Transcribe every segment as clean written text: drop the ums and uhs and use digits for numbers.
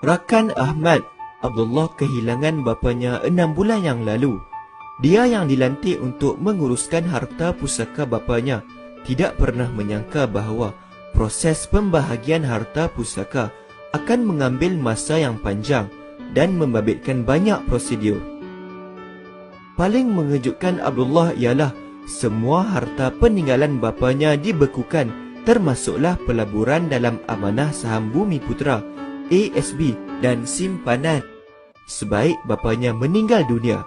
Rakan Ahmad, Abdullah kehilangan bapanya 6 bulan yang lalu. Dia yang dilantik untuk menguruskan harta pusaka bapanya tidak pernah menyangka bahawa proses pembahagian harta pusaka akan mengambil masa yang panjang dan membabitkan banyak prosedur. Paling mengejutkan Abdullah ialah semua harta peninggalan bapanya dibekukan, termasuklah pelaburan dalam Amanah Saham Bumi Putra ASB dan simpanan sebaik bapanya meninggal dunia.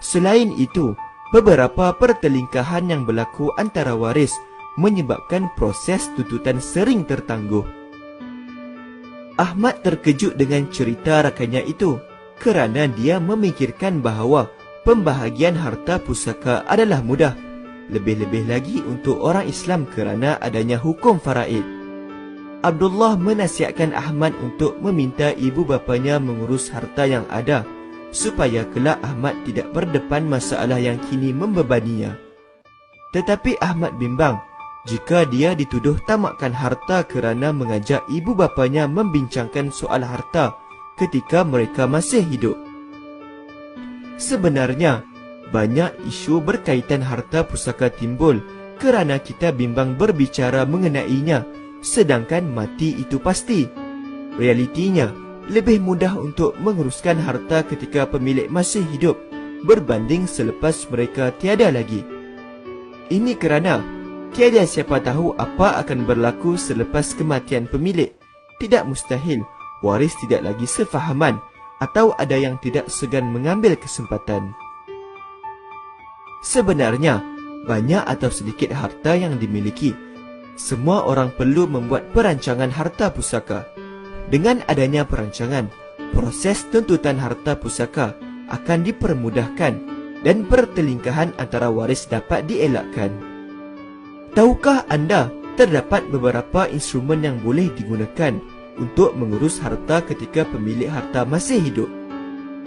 Selain itu, beberapa pertelingkahan yang berlaku antara waris menyebabkan proses tuntutan sering tertangguh. Ahmad terkejut dengan cerita rakannya itu kerana dia memikirkan bahawa pembahagian harta pusaka adalah mudah, lebih-lebih lagi untuk orang Islam kerana adanya hukum faraid. Abdullah menasihatkan Ahmad untuk meminta ibu bapanya mengurus harta yang ada, supaya kelak Ahmad tidak berdepan masalah yang kini membebaninya. Tetapi Ahmad bimbang jika dia dituduh tamakkan harta kerana mengajak ibu bapanya membincangkan soal harta ketika mereka masih hidup. Sebenarnya, banyak isu berkaitan harta pusaka timbul kerana kita bimbang berbicara mengenainya, sedangkan mati itu pasti. Realitinya, lebih mudah untuk menguruskan harta ketika pemilik masih hidup berbanding selepas mereka tiada lagi. Ini kerana tiada siapa tahu apa akan berlaku selepas kematian pemilik. Tidak mustahil waris tidak lagi sefahaman atau ada yang tidak segan mengambil kesempatan. Sebenarnya, banyak atau sedikit harta yang dimiliki, semua orang perlu membuat perancangan harta pusaka. Dengan adanya perancangan, proses tuntutan harta pusaka akan dipermudahkan dan pertelingkahan antara waris dapat dielakkan. Tahukah anda terdapat beberapa instrumen yang boleh digunakan untuk mengurus harta ketika pemilik harta masih hidup?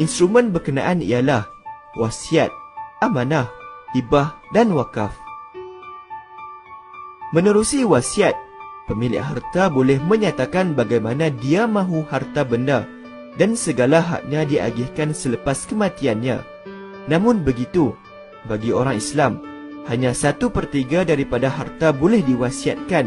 Instrumen berkenaan ialah wasiat, amanah, hibah dan wakaf. Menerusi wasiat, pemilik harta boleh menyatakan bagaimana dia mahu harta benda dan segala haknya diagihkan selepas kematiannya. Namun begitu, bagi orang Islam, hanya 1/3 daripada harta boleh diwasiatkan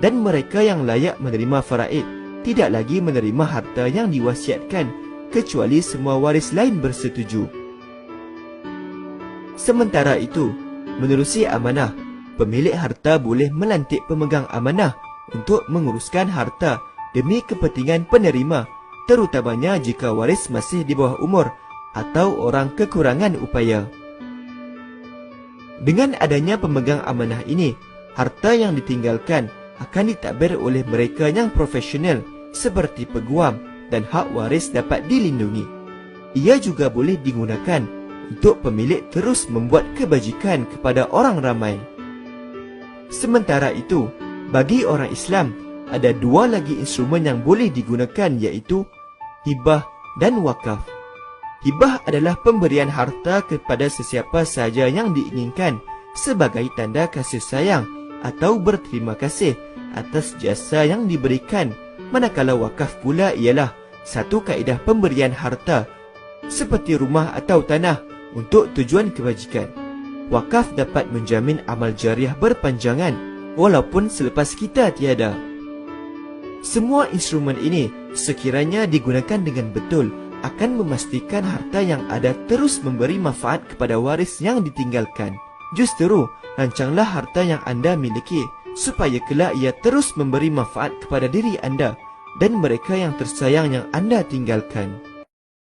dan mereka yang layak menerima faraid tidak lagi menerima harta yang diwasiatkan kecuali semua waris lain bersetuju. Sementara itu, menerusi amanah, pemilik harta boleh melantik pemegang amanah untuk menguruskan harta demi kepentingan penerima, terutamanya jika waris masih di bawah umur atau orang kekurangan upaya. Dengan adanya pemegang amanah ini, harta yang ditinggalkan akan ditadbir oleh mereka yang profesional seperti peguam dan hak waris dapat dilindungi. Ia juga boleh digunakan untuk pemilik terus membuat kebajikan kepada orang ramai. Sementara itu, bagi orang Islam, ada 2 lagi instrumen yang boleh digunakan, iaitu hibah dan wakaf. Hibah adalah pemberian harta kepada sesiapa sahaja yang diinginkan sebagai tanda kasih sayang atau berterima kasih atas jasa yang diberikan, manakala wakaf pula ialah satu kaedah pemberian harta seperti rumah atau tanah untuk tujuan kebajikan. Wakaf dapat menjamin amal jariah berpanjangan walaupun selepas kita tiada. Semua instrumen ini sekiranya digunakan dengan betul akan memastikan harta yang ada terus memberi manfaat kepada waris yang ditinggalkan. Justru, rancanglah harta yang anda miliki supaya kelak ia terus memberi manfaat kepada diri anda dan mereka yang tersayang yang anda tinggalkan.